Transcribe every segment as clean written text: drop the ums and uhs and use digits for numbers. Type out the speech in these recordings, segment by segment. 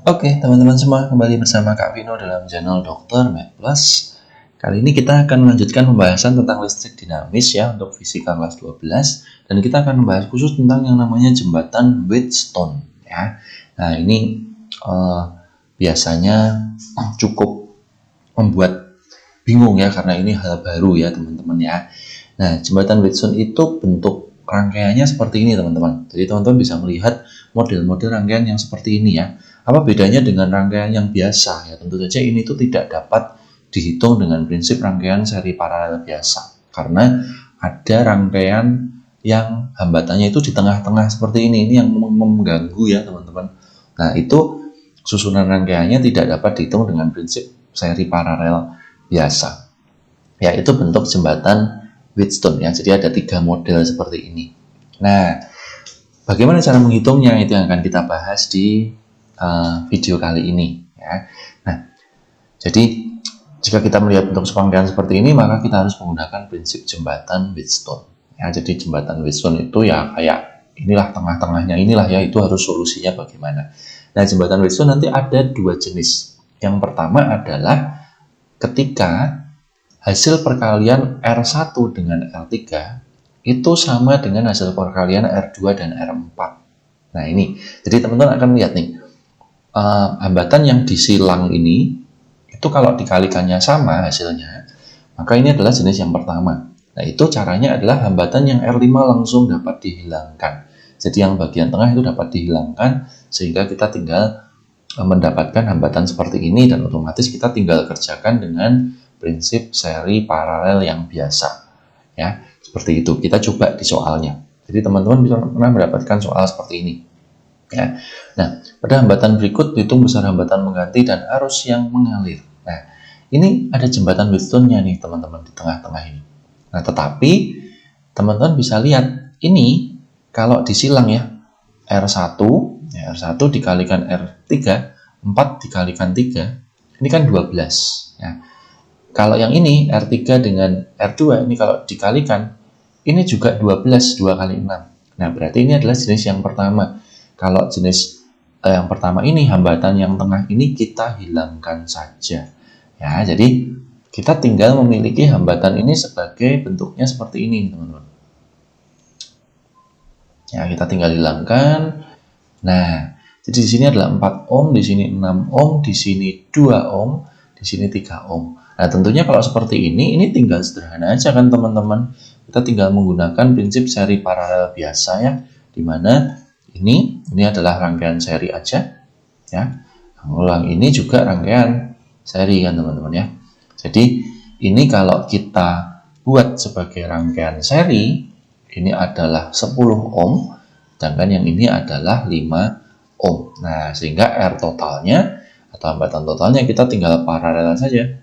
Oke, teman-teman semua, kembali bersama Kak Vino dalam channel Dr. Med Plus. Kali ini kita akan melanjutkan pembahasan tentang listrik dinamis ya untuk fisika kelas 12, dan kita akan membahas khusus tentang yang namanya jembatan Wheatstone ya. Nah, ini biasanya cukup membuat bingung ya, karena ini hal baru ya teman-teman ya. Nah, jembatan Wheatstone itu bentuk rangkaiannya seperti ini teman-teman. Jadi teman-teman bisa melihat model-model rangkaian yang seperti ini ya. Apa bedanya dengan rangkaian yang biasa ya? Tentu saja ini tuh tidak dapat dihitung dengan prinsip rangkaian seri paralel biasa, karena ada rangkaian yang hambatannya itu di tengah-tengah seperti ini yang mengganggu ya teman-teman. Nah, itu susunan rangkaiannya tidak dapat dihitung dengan prinsip seri paralel biasa. Ya, itu bentuk jembatan Wheatstone ya. Jadi ada 3 model seperti ini. Nah, bagaimana cara menghitungnya itu yang akan kita bahas di video kali ini ya. Nah, jadi jika kita melihat bentuk serangkaian seperti ini, maka kita harus menggunakan prinsip jembatan Wheatstone ya. Jadi jembatan Wheatstone itu ya kayak inilah, tengah-tengahnya inilah ya, itu harus solusinya bagaimana. Nah, jembatan Wheatstone nanti ada 2 jenis. Yang pertama adalah ketika hasil perkalian R1 dengan R3 itu sama dengan hasil perkalian R2 dan R4. Nah, ini. Jadi teman-teman akan lihat nih, hambatan yang disilang ini itu kalau dikalikannya sama hasilnya, maka ini adalah jenis yang pertama. Nah, itu caranya adalah hambatan yang R5 langsung dapat dihilangkan. Jadi yang bagian tengah itu dapat dihilangkan, sehingga kita tinggal mendapatkan hambatan seperti ini, dan otomatis kita tinggal kerjakan dengan prinsip seri paralel yang biasa ya. Seperti itu kita coba di soalnya. Jadi teman-teman bisa pernah mendapatkan soal seperti ini ya. Nah, pada hambatan berikut hitung besar hambatan mengganti dan arus yang mengalir. Nah, ini ada jembatan Wheatstone-nya nih teman-teman di tengah-tengah ini. Nah, tetapi teman-teman bisa lihat ini kalau disilang ya, R1 ya, R1 dikalikan R3, 4 dikalikan 3, ini kan 12 ya. Kalau yang ini R3 dengan R2 ini kalau dikalikan, ini juga 12, 2 kali 6. Nah, berarti ini adalah jenis yang pertama. Kalau jenis yang pertama ini, hambatan yang tengah ini kita hilangkan saja ya. Jadi kita tinggal memiliki hambatan ini sebagai bentuknya seperti ini teman-teman ya, kita tinggal hilangkan. Nah, jadi di sini adalah 4 ohm, di sini 6 ohm, di sini 2 ohm, di sini 3 ohm. Nah, tentunya kalau seperti ini tinggal sederhana aja kan teman-teman. Kita tinggal menggunakan prinsip seri paralel biasa ya, dimana ini adalah rangkaian seri aja ya. Ulang ini juga rangkaian seri kan teman-teman ya. Jadi ini kalau kita buat sebagai rangkaian seri, ini adalah 10 ohm, sedangkan yang ini adalah 5 ohm. Nah, sehingga R totalnya atau hambatan totalnya kita tinggal paralel saja.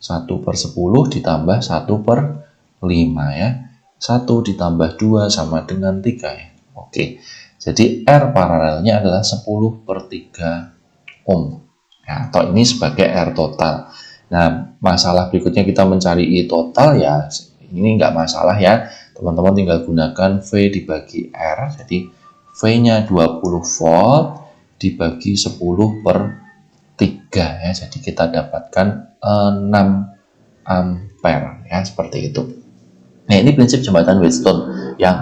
1/10 ditambah 1/5 ya. 1 ditambah 2 sama dengan 3 ya. Oke. Jadi R paralelnya adalah 10/3 ohm. Ya, atau ini sebagai R total. Nah, masalah berikutnya kita mencari I total ya. Ini nggak masalah ya. Teman-teman tinggal gunakan V dibagi R. Jadi V-nya 20 volt dibagi 10/3 ya. Jadi kita dapatkan 6 ampere ya, seperti itu. Nah, ini prinsip jembatan Wheatstone yang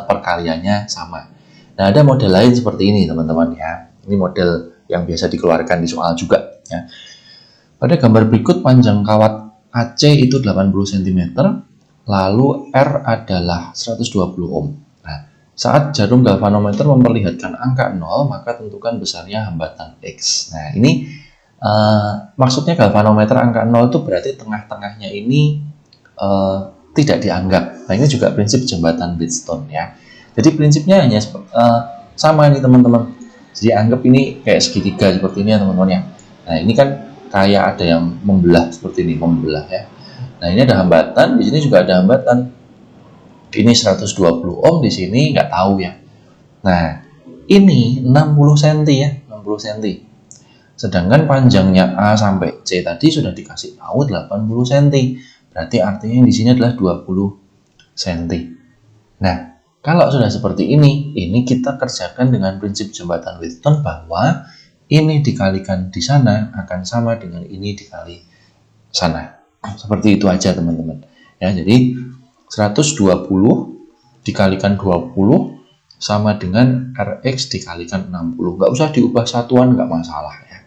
perkaliannya sama. Nah, ada model lain seperti ini teman-teman ya. Ini model yang biasa dikeluarkan di soal juga ya. Pada gambar berikut panjang kawat AC itu 80 cm, lalu R adalah 120 ohm. Nah, saat jarum galvanometer memperlihatkan angka 0, maka tentukan besarnya hambatan X. Nah, ini maksudnya galvanometer angka 0 itu berarti tengah-tengahnya ini tidak dianggap. Nah, ini juga prinsip jembatan Wheatstone ya. Jadi prinsipnya hanya sama ini teman-teman. Jadi anggap ini kayak segitiga seperti ini ya teman-teman ya. Nah, ini kan kayak ada yang membelah seperti ini, membelah ya. Nah, ini ada hambatan, di sini juga ada hambatan. Ini 120 ohm, di sini nggak tahu ya. Nah, ini 60 cm ya, 60 cm. Sedangkan panjangnya A sampai C tadi sudah dikasih tahu 80 cm. Berarti artinya di sini adalah 20 cm. Nah, kalau sudah seperti ini kita kerjakan dengan prinsip jembatan Wheatstone bahwa ini dikalikan di sana akan sama dengan ini dikali sana. Seperti itu aja teman-teman. Ya, jadi 120 dikalikan 20 sama dengan Rx dikalikan 60. Nggak usah diubah satuan, nggak masalah ya.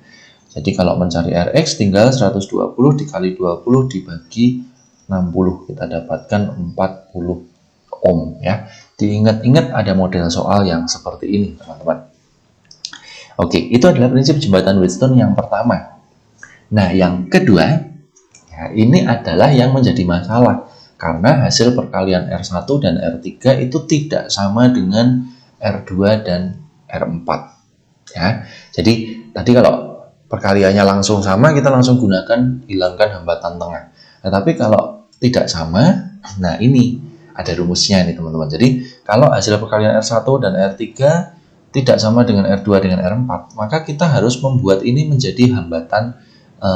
Jadi kalau mencari Rx tinggal 120 dikali 20 dibagi 60. Kita dapatkan 40 ohm ya. Diingat-ingat ada model soal yang seperti ini teman-teman. Oke, itu adalah prinsip jembatan Wheatstone yang pertama. Nah, yang kedua, ya, ini adalah yang menjadi masalah. Karena hasil perkalian R1 dan R3 itu tidak sama dengan R2 dan R4. Ya. Jadi, tadi kalau perkaliannya langsung sama, kita langsung gunakan hilangkan hambatan tengah. Nah, tapi kalau tidak sama, nah ini ada rumusnya nih teman-teman. Jadi, kalau hasil perkalian R1 dan R3 tidak sama dengan R2 dengan R4, maka kita harus membuat ini menjadi hambatan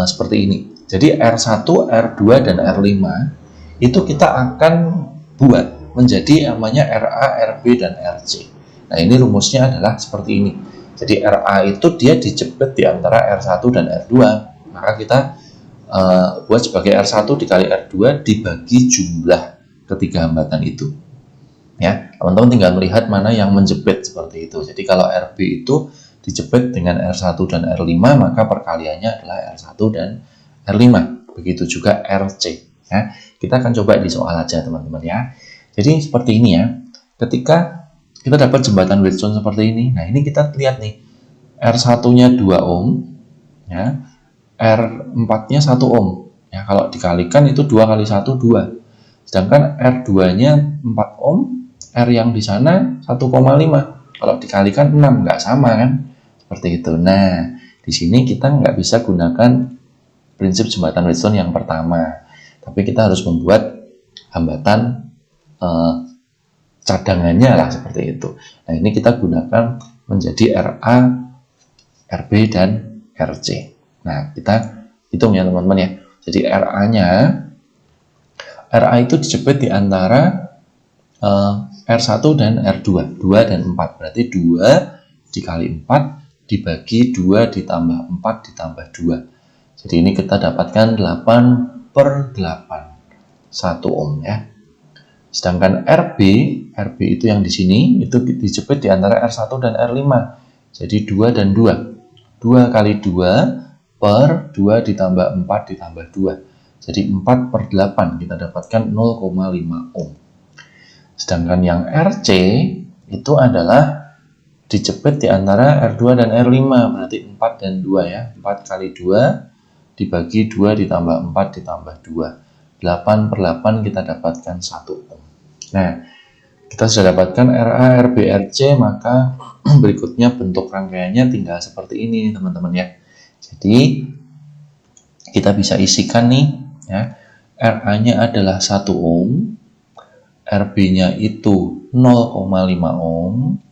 seperti ini. Jadi R1, R2, dan R5 itu kita akan buat menjadi namanya RA, RB, dan RC. Nah, ini rumusnya adalah seperti ini. Jadi RA itu dia dijepit di antara R1 dan R2. Maka kita buat sebagai R1 dikali R2 dibagi jumlah ketiga hambatan itu. Ya, teman-teman tinggal melihat mana yang menjepit seperti itu. Jadi kalau RB itu dijepit dengan R1 dan R5, maka perkaliannya adalah R1 dan R5. Begitu juga RC. Ya, kita akan coba di soal aja teman-teman ya. Jadi seperti ini ya. Ketika kita dapat jembatan Wheatstone seperti ini, nah ini kita lihat nih. R1-nya 2 ohm, ya. R4-nya 1 ohm. Ya, kalau dikalikan itu 2 kali 1 2. Sedangkan R2-nya 4 ohm, R yang di sana 1,5. Kalau dikalikan 6, nggak sama kan? Seperti itu. Nah, di sini kita nggak bisa gunakan prinsip jembatan Wheatstone yang pertama. Tapi kita harus membuat hambatan cadangannya lah seperti itu. Nah, ini kita gunakan menjadi RA, RB, dan RC. Nah, kita hitung ya teman-teman ya. Jadi RA itu dijepit di antara R1 dan R2, 2 dan 4, berarti 2 dikali 4 dibagi 2 ditambah 4 ditambah 2. Jadi ini kita dapatkan 8/8, 1 ohm ya. Sedangkan RB itu yang di sini itu dijepit di antara R1 dan R5. Jadi 2 dan 2. 2 kali 2 per 2 ditambah 4 ditambah 2. Jadi 4/8 kita dapatkan 0,5 ohm. Sedangkan yang RC itu adalah dijepit di antara R2 dan R5, berarti 4 dan 2 ya. 4 kali 2 dibagi 2 ditambah 4 ditambah 2. 8/8 kita dapatkan 1 ohm. Nah, kita sudah dapatkan RA, RB, RC, maka berikutnya bentuk rangkaiannya tinggal seperti ini teman-teman ya. Jadi, kita bisa isikan nih ya. RA-nya adalah 1 ohm. RB-nya itu 0,5 ohm,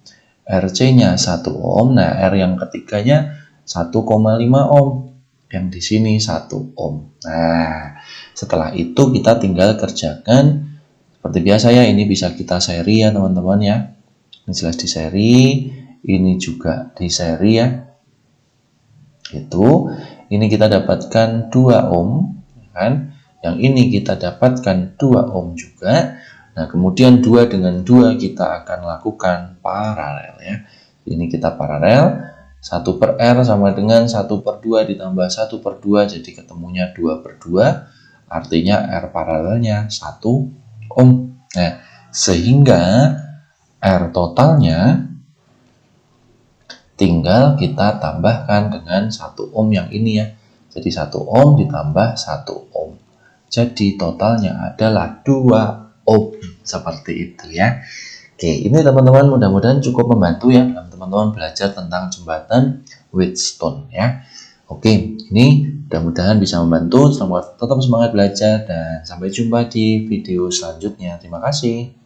RC-nya 1 ohm, nah R yang ketiganya 1,5 ohm, yang di sini 1 ohm. Nah, setelah itu kita tinggal kerjakan seperti biasa ya, ini bisa kita seri ya teman-teman ya. Ini jelas di seri, ini juga di seri ya. Itu, ini kita dapatkan 2 ohm, kan? Yang ini kita dapatkan 2 ohm juga. Nah, kemudian 2 dengan 2 kita akan lakukan paralel ya. Ini kita paralel, 1 per R sama dengan 1 per 2 ditambah 1 per 2, jadi ketemunya 2 per 2, artinya R paralelnya 1 ohm. Nah, sehingga R totalnya tinggal kita tambahkan dengan 1 ohm yang ini ya. Jadi 1 ohm ditambah 1 ohm. Jadi totalnya adalah 2 ohm, seperti itu ya. Oke, ini teman-teman mudah-mudahan cukup membantu ya dalam teman-teman belajar tentang jembatan Wheatstone ya. Oke, ini mudah-mudahan bisa membantu. Selamat tetap semangat belajar dan sampai jumpa di video selanjutnya. Terima kasih.